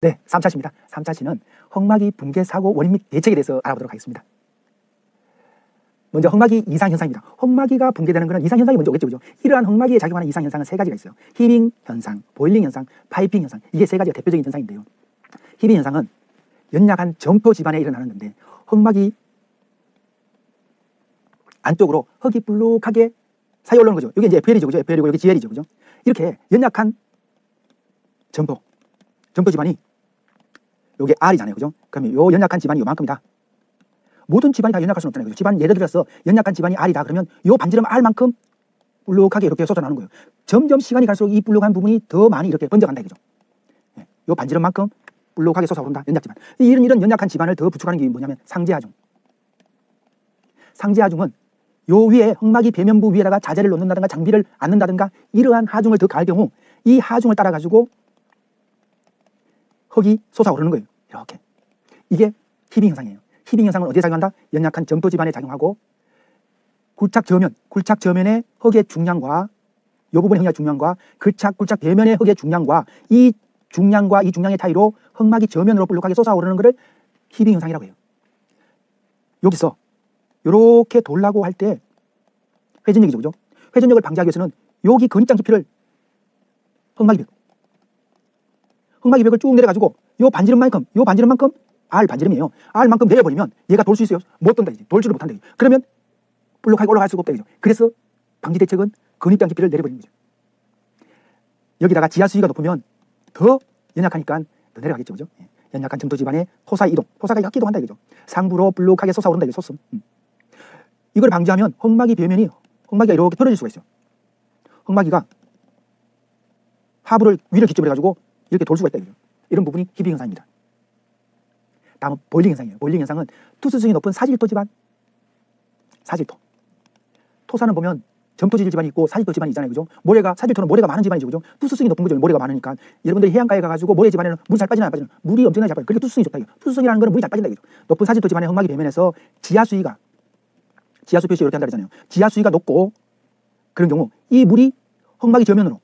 네, 3차시입니다. 3차시는 흑막이 붕괴 사고 원인 및 대책에 대해서 알아보도록 하겠습니다. 먼저 흑막이 이상현상입니다. 흑막이가 붕괴되는 것은 이상현상이 먼저 오겠죠. 그죠? 이러한 흑막이에 작용하는 이상현상은 세 가지가 있어요. 히빙 현상, 보일링 현상, 파이핑 현상. 이게 세 가지가 대표적인 현상인데요. 히빙 현상은 연약한 점토 지반에 일어나는 건데 흑막이 안쪽으로 흙이 불룩하게 사이 올라오는 거죠. 이게 이제 FL이죠. 그죠? FL이고 여기 GL이죠. 그죠? 이렇게 연약한 점토 지반이 요게 R이잖아요. 그죠? 그러면 요 연약한 지반이 요만큼이다. 모든 지반이 다 연약할 수는 없잖아요. 그죠? 지반 예를 들어서 연약한 지반이 R이다. 그러면 요 반지름 R만큼 불룩하게 이렇게 솟아나는 거예요. 점점 시간이 갈수록 이 불룩한 부분이 더 많이 이렇게 번져간다. 그죠? 요 반지름만큼 불룩하게 솟아오른다. 연약 지반. 이런 연약한 지반을 더 부축하는 게 뭐냐면 상제하중. 상제하중은 요 위에 흑막이 배면부 위에다가 자재를 놓는다든가 장비를 앉는다든가 이러한 하중을 더 가할 경우 이 하중을 따라 가지고 흙이 솟아오르는 거예요. 이렇게. 이게 히빙 현상이에요. 히빙 현상은 어디에 작용한다? 연약한 점토 지반에 작용하고 굴착 저면의 흙의 중량과 이 부분의 흙의 중량과 굴착 배면의 흙의 중량과 이 중량의 차이로 흑막이 저면으로 불룩하게 솟아오르는 것을 히빙 현상이라고 해요. 여기서 이렇게 돌라고 할 때 회전력이죠. 그죠? 회전력을 방지하기 위해서는 여기 근입장 깊이를 흑막이 벽을 쭉 내려가지고 요 반지름만큼 R 반지름이에요. R만큼 내려버리면 얘가 돌 수 있어요? 못 돈다. 이제. 돌지를 못한다. 이제. 그러면 불룩하게 올라갈 수가 없다. 이죠. 그래서 방지 대책은 근입장 깊이를 내려버리는 거죠. 여기다가 지하 수위가 높으면 더 연약하니까 더 내려가겠죠. 그죠? 연약한 점토 지반의 토사 이동. 토사가 약기도 한다. 이거죠. 상부로 불룩하게 솟아오른다. 이거 솟음. 이걸 방지하면 흑막이가 이렇게 떨어질 수가 있어요. 흑막이가 하부를 위를 기점으로 해가지고 이렇게 돌 수가 있다. 이거죠. 이런 부분이 히빙 현상입니다. 다음은 보일링 현상이에요. 보일링 현상은 투수성이 높은 사질토 지반. 토사는 보면 점토질 지반이 있고 사질토 지반이 있잖아요. 그죠? 사질토는 모래가 많은 지반이죠. 그죠? 투수성이 높은 거죠. 모래가 많으니까. 여러분들이 해안가에 가가지고 모래 지반에는 물이 잘 빠지나 안 빠지나? 물이 엄청나게 잘 빠져요. 그러니까 투수성이 좋다. 투수성이라는 거는 물이 잘 빠진다. 이거죠. 높은 사질토 지반의 흑막이 배면에서 지하수 표시 이렇게 한다 그러잖아요. 지하수위가 높고 그런 경우 이 물이 흑막이 저면으로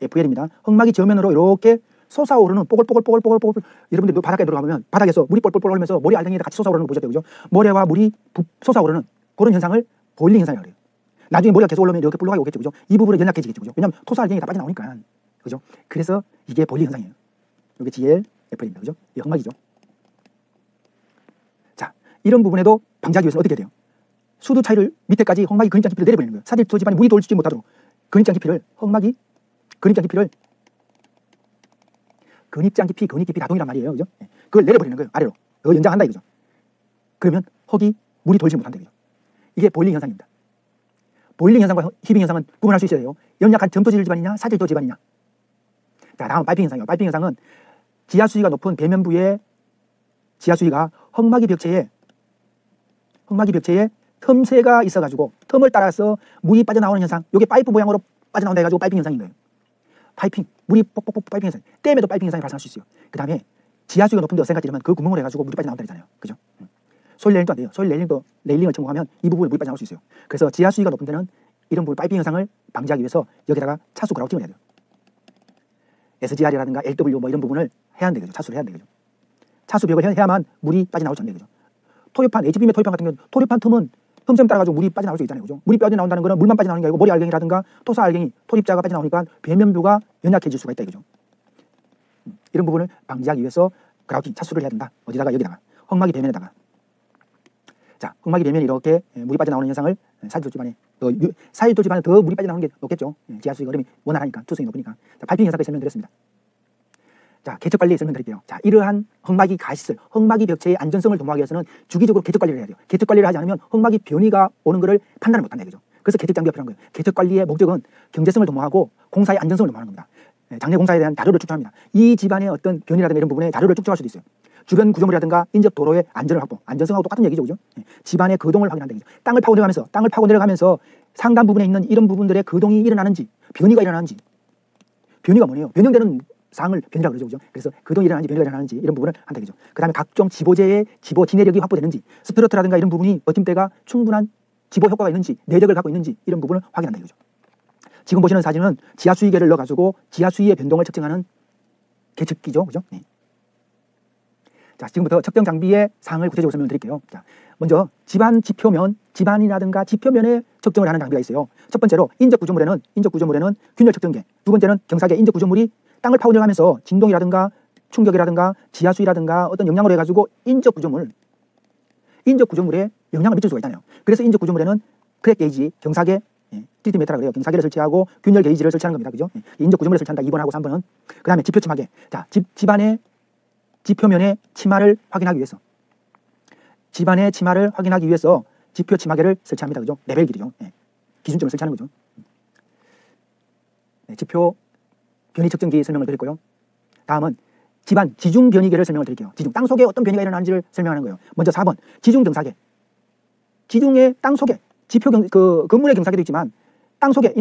FL입니다. 흑막이 저면으로 이렇게 솟아오르는 뽀글뽀글 여러분들 바닷가에 들어가면 바닥에서 물이 뻘뻘뻘 흐르면서 모래 알갱이가 같이 솟아오르는 거 보셨죠? 그죠? 모래와 물이 솟아오르는 그런 현상을 보일링 현상이라고 해요. 나중에 모래가 계속 올라오면 이렇게 불룩하게 오겠죠. 그죠? 이 부분은 연약해지겠죠. 그죠? 왜냐하면 토사 알갱이가 다 빠져나오니까. 그죠? 그래서 이게 보일링 현상이에요. 이게 GL, FL입니다. 그죠? 이게 흑막이죠. 자, 이런 부분에도 방지하기 위해서는 어떻게 해야 돼요? 수두 차이를 밑에까지 흑막이 근입장 깊이를 내려버리는 거예요. 사질토 지반이 물이 돌지 못하도록 근입장 깊이를 근입장 깊이 다동이란 말이에요. 그죠? 그걸 내려버리는 거예요. 아래로. 더 연장한다 이거죠. 그러면 흙이 물이 돌지 못한다 이거죠. 이게 보일링 현상입니다. 보일링 현상과 히빙 현상은 구분할 수 있어야 돼요. 연약한 점토질 지반이냐 사질토 지반이냐. 자, 다음 파이핑 현상이에요. 파이핑 현상은 지하수위가 높은 배면부의 지하수위가 흑막이 벽체에 틈새가 있어가지고 틈을 따라서 물이 빠져나오는 현상. 이게 파이프 모양으로 빠져나온다 해가지고 파이핑 현상인 거예요. 물이 뽁뽁뽁 파이핑 현상. 댐에도 파이핑 현상이 발생할 수 있어요. 그 다음에 지하수위가 높은데 어센가 찌르면 그 구멍을 해가지고 물이 빠져나온다 했잖아요. 그죠? 소일 레일링도 안 돼요. 소일 레일링을 전공하면 이 부분에 물이 빠져나올 수 있어요. 그래서 지하수위가 높은 데는 이런 부분 파이핑 현상을 방지하기 위해서 여기다가 차수 그라우팅을 해야 돼요. SGR이라든가 LW 뭐 이런 부분을 해야 한대. 그죠? 차수를 해야 한대. 그죠? 차수 벽을 해야만 물이 빠져나오지 않는데. 그죠? 토류판, HBM의 토류판 같은 경우는 토류판 틈은 틈샘 따라가지고 물이 빠져나올 수 있잖아요. 그죠? 물이 빠져나온다는 거는 물만 빠져나오는 게 아니고 모래 알갱이라든가 토사 알갱이, 토립자가 빠져나오니까 배면부가 연약해질 수가 있다. 이거죠. 이런 부분을 방지하기 위해서 그라우팅, 차수를 해야 된다. 어디다가? 여기다가. 흑막이 배면에다가. 자, 흑막이 배면에 이렇게 물이 빠져나오는 현상을 사질토 지반에 더 물이 빠져나오는 게 높겠죠. 지하수위 얼음이 원활하니까, 투성이 높으니까. 자, 파이핑 현상까지 설명드렸습니다. 자, 개척관리 설명드릴게요. 자, 이러한 흑막이 가시설, 흑막이 벽체의 안전성을 도모하기 위해서는 주기적으로 개척관리를 해야 돼요. 개척관리를 하지 않으면 흑막이 변이가 오는 것을 판단을 못한다. 그죠? 그래서 개척장비가 필요한 거예요. 개척관리의 목적은 경제성을 도모하고 공사의 안전성을 도모하는 겁니다. 장래 공사에 대한 자료를 축적합니다. 이 집안의 어떤 변이라든가 이런 부분에 자료를 축적할 수도 있어요. 주변 구조물이라든가 인접 도로의 안전을 확보, 안전성하고 똑같은 얘기죠. 그죠? 집안의 거동을 확인한다. 그죠? 땅을 파고 내려가면서 상단 부분에 있는 이런 부분들의 거동이 일어나는지, 변이가 일어나는지. 변이가 뭐예요? 변형되는 상을 변이라고 그러죠. 그죠? 그래서 거동이 일어나는지 변이가 일어나는지 이런 부분을 한다. 그죠? 그 다음에 각종 지보재의 지보 진해력이 확보되는지, 스트러트라든가 이런 부분이 버팀대가 충분한 지보 효과가 있는지, 내력을 갖고 있는지 이런 부분을 확인한다. 이거죠. 지금 보시는 사진은 지하수위계를 넣어가지고 지하수위의 변동을 측정하는 계측기죠, 그죠? 네. 자, 지금부터 측정 장비의 사항을 구체적으로 설명드릴게요. 자, 먼저 집안 지표면, 집안이라든가 지표면에 측정을 하는 장비가 있어요. 첫 번째로 인적 구조물에는 균열 측정계, 두 번째는 경사계. 인적 구조물이 땅을 파고들어가면서 진동이라든가 충격이라든가 지하수위라든가 어떤 영향으로 해가지고 인적 구조물에 영향을 미칠 수가 있잖아요. 그래서 인적 구조물에는 크랙 게이지, 경사계, TT미터라고 그래요. 경사계를 설치하고 균열 게이지를 설치하는 겁니다. 그죠? 인적 구조물을 설치한다. 2번하고 3번은. 그 다음에 지표 치마계. 자, 집안의 지표면의 치마를 확인하기 위해서 지표 치마계를 설치합니다. 그죠? 레벨 길이죠. 네. 기준점을 설치하는 거죠. 네, 지표 변이 측정기 설명을 드렸고요. 다음은 집안 지중 변이계를 설명을 드릴게요. 지중, 땅 속에 어떤 변이가 일어나는지를 설명하는 거예요. 먼저 4번 지중 경사계. 지중의 땅 속에 지표 건물의 경사계도 있지만 땅 속에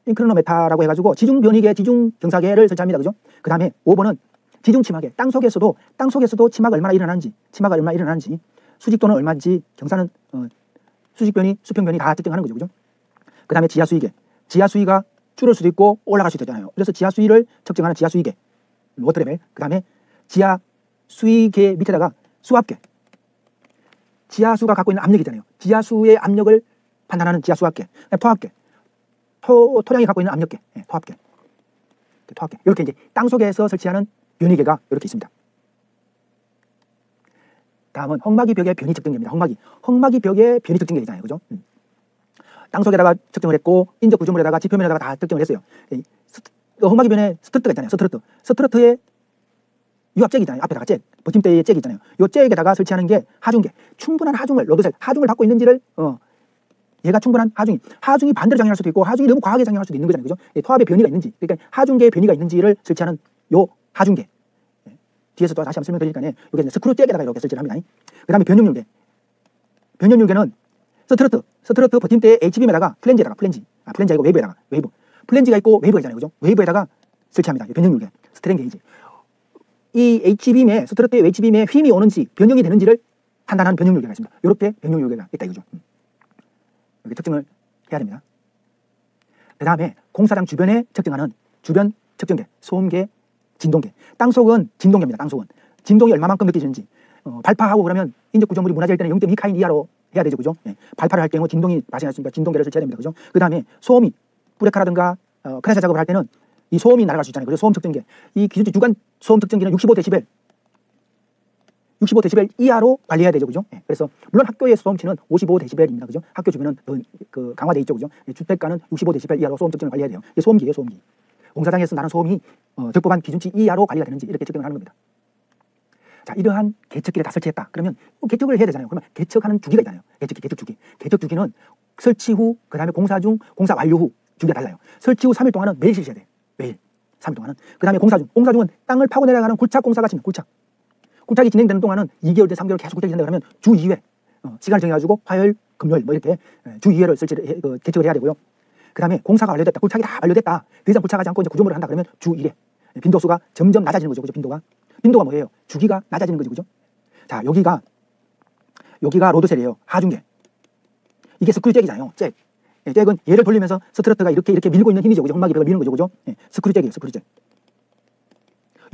인크로노메타라고 해가지고 지중 변이계, 지중 경사계를 설치합니다. 그죠? 그 다음에 5번은 지중 치마계. 땅 속에서도 치마가 얼마나 일어나는지, 수직도는 얼마인지, 경사는 수직변이, 수평변이 다 측정하는 거죠. 그죠? 그 다음에 지하수위계. 지하수위가 줄을 수도 있고 올라갈 수도 있잖아요. 그래서 지하수위를 측정하는 지하수위계, 워터레벨. 그 다음에 지하수위계 밑에다가 수압계. 지하수가 갖고 있는 압력이 있잖아요. 지하수의 압력을 판단하는 지하수압계. 토압계. 토량이 갖고 있는 압력계. 토압계. 이렇게 이제 땅 속에서 설치하는 변이계가 이렇게 있습니다. 다음은 헝마기 벽의 변이 측정계입니다. 헝마기 벽의 변이 측정계잖아요. 그죠? 땅 속에다가 측정을 했고 인적 구조물에다가 지표면에다가 다 측정을 했어요. 헝마기 변에 스트러트가 있잖아요. 스트러트의 유압잭이 있잖아요. 앞에다가 잭, 버팀대의 잭이 있잖아요. 이 잭에다가 설치하는 게 하중계. 충분한 하중을, 로드셀, 하중을 받고 있는지를 얘가 충분한 하중이 반대로 작용할 수도 있고 하중이 너무 과하게 작용할 수도 있는 거잖아요. 그죠? 토압의 변이가 있는지, 그러니까 하중계의 변이가 있는지를 설치하는 요 하중계. 뒤에서 또 다시 한번 설명드리니까 이게 스크루 잭에다가 이렇게 설치를 합니다. 그 다음에 변형률계. 변형률계는 스트러트 버팀대의 H빔에다가 플랜지가 있고 웨이브. 플랜지가 있고 웨이브가 있잖아요. 그죠? 웨이브에다가 설치합니다. 변형률계. 스트렝 게이지. 이 H빔에, 스트러트의 H빔에 힘이 오는지 변형이 되는지를 판단하는 변형률계가 있습니다. 이렇게 변형률계가 있다 이거죠. 이렇게 측정을 해야 됩니다. 그 다음에 공사장 주변에 측정하는 주변 측정계, 소음계, 진동계. 땅속은 진동계입니다. 땅속은 진동이 얼마만큼 느껴지는지. 발파하고 그러면 인적 구조물이 무너질 때는 0.2카인 이하로 해야 되죠. 그죠? 발파를 할 경우 진동이 발생했으니까 진동계를 설치해야 됩니다. 그죠? 그 다음에 소음이 브레카라든가 크레사 작업을 할 때는 이 소음이 날아갈 수 있잖아요. 그래서 소음 측정계. 이 기준치 주간 소음 측정기는 65데시벨 이하로 관리해야 되죠. 그죠? 그래서 물론 학교의 소음치는 55데시벨입니다. 그죠? 학교 주변은 강화돼 있죠. 그죠? 주택가는 65데시벨 이하로 소음 측정을 관리해야 돼요. 이게 소음기예요, 소음기. 공사장에서 나는 소음이 적법한 기준치 이하로 관리가 되는지 이렇게 측정을 하는 겁니다. 자, 이러한 계측기를 다 설치했다. 그러면 계측을 해야 되잖아요. 그러면 계측하는 주기가 있잖아요. 계측 주기는 설치 후, 그 다음에 공사 중, 공사 완료 후 주기가 달라요. 설치 후 3일 동안은 매일 실시해야 돼요. 매일 3일 동안은. 그 다음에 공사 중은 땅을 파고 내려가는 굴착 공사가 굴착이 진행되는 동안은 2개월 대 3개월 계속 굴착이 된다 그러면 주 2회 시간을 정해가지고 화요일, 금요일 뭐 이렇게 주 2회를 계측을 해야 되고요. 그 다음에 공사가 완료됐다. 굴착이 다 완료됐다. 더 이상 굴착하지 않고 이제 구조물을 한다 그러면 주 1회. 빈도수가 점점 낮아지는 거죠. 그죠? 빈도가 뭐예요? 주기가 낮아지는 거죠. 그죠? 자, 여기가 로드셀이에요. 하중계. 이게 스크류잭이잖아요. 잭은 얘를 돌리면서 스트러트가 이렇게 밀고 있는 힘이죠. 그죠? 헝마기 벽을 미는 거죠. 그죠? 스크류잭이에요. 스크류잭.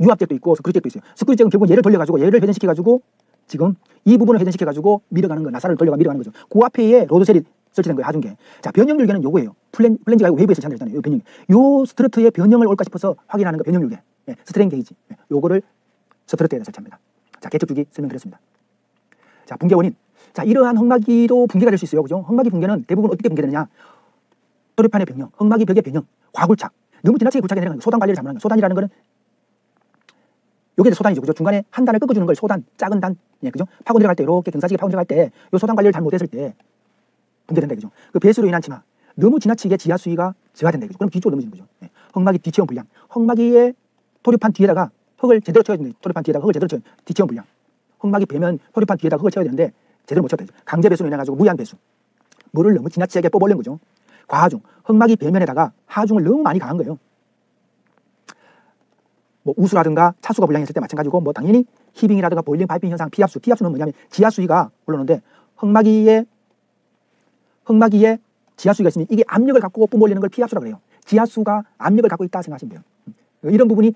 유압잭도 있고 스크류잭도 있어요. 스크류잭은 결국 얘를 돌려가지고 얘를 회전시켜가지고 지금 이 부분을 회전시켜가지고 밀어가는 거, 나사를 돌려가 밀어가는 거죠. 그 앞에 로드셀이 설치된 거예요. 하중계. 자, 변형률계는 요거예요. 플랜지가 아니고 웨이브에 설치한다 했잖아요. 요 변형. 요 스트러트의 변형을 올까 싶어서 확인하는 거 변형률계. 스트렝 게이지. 요거를 스트러트에다 설치합니다. 자, 계측 주기 설명드렸습니다. 자, 붕괴 원인. 자, 이러한 헝마기도 붕괴가 될 수 있어요. 그죠? 헝마기 붕괴는 대부분 어떻게 붕괴되느냐? 토리판의 변형, 헝마기 벽의 변형, 과굴착. 너무 지나치게 굴착이 내려가는 거. 소단 관리를 잘못하는 거. 소단이라는 거는 요게 이제 소단이죠. 그죠? 중간에 한 단을 꺾어주는 걸 소단, 작은 단. 그죠? 파고 내려갈 때, 이렇게 경사지게 파고 내려갈 때, 요 소단 관리를 잘못했을 때 붕괴된다. 그죠? 그 배수로 인한 치마. 너무 지나치게 지하 수위가 저하된다. 그죠? 그럼 뒤쪽으로 넘어지는 거죠. 헝마기 뒤체험 불량. 헝마기의 토리판 뒤에다가 흙을 제대로 쳐야 되는데, 토리판 뒤에다가 흙을 제대로 쳐야 돼요. 뒤체험 불량. 헝마기 배면 토리판 뒤에다가 흙을 쳐야 되는데 제대로 못 쳤다. 강제 배수로 인해가지고 무양 배수. 물을 너무 지나치게 뽑아올린 거죠. 과하중. 헝마기 배면에다가 하중을 너무 많이 가한 거예요. 뭐 우수라든가 차수가 불량했을 때 마찬가지고 뭐 당연히 히빙이라든가 보일링 파이핑 현상, 피압수는 뭐냐면 지하수위가 올라오는데 헝마기에 지하수위가 있으면 이게 압력을 갖고 뿜어올리는 걸 피압수라고 해요. 지하수가 압력을 갖고 있다 생각하시면 돼요. 이런 부분이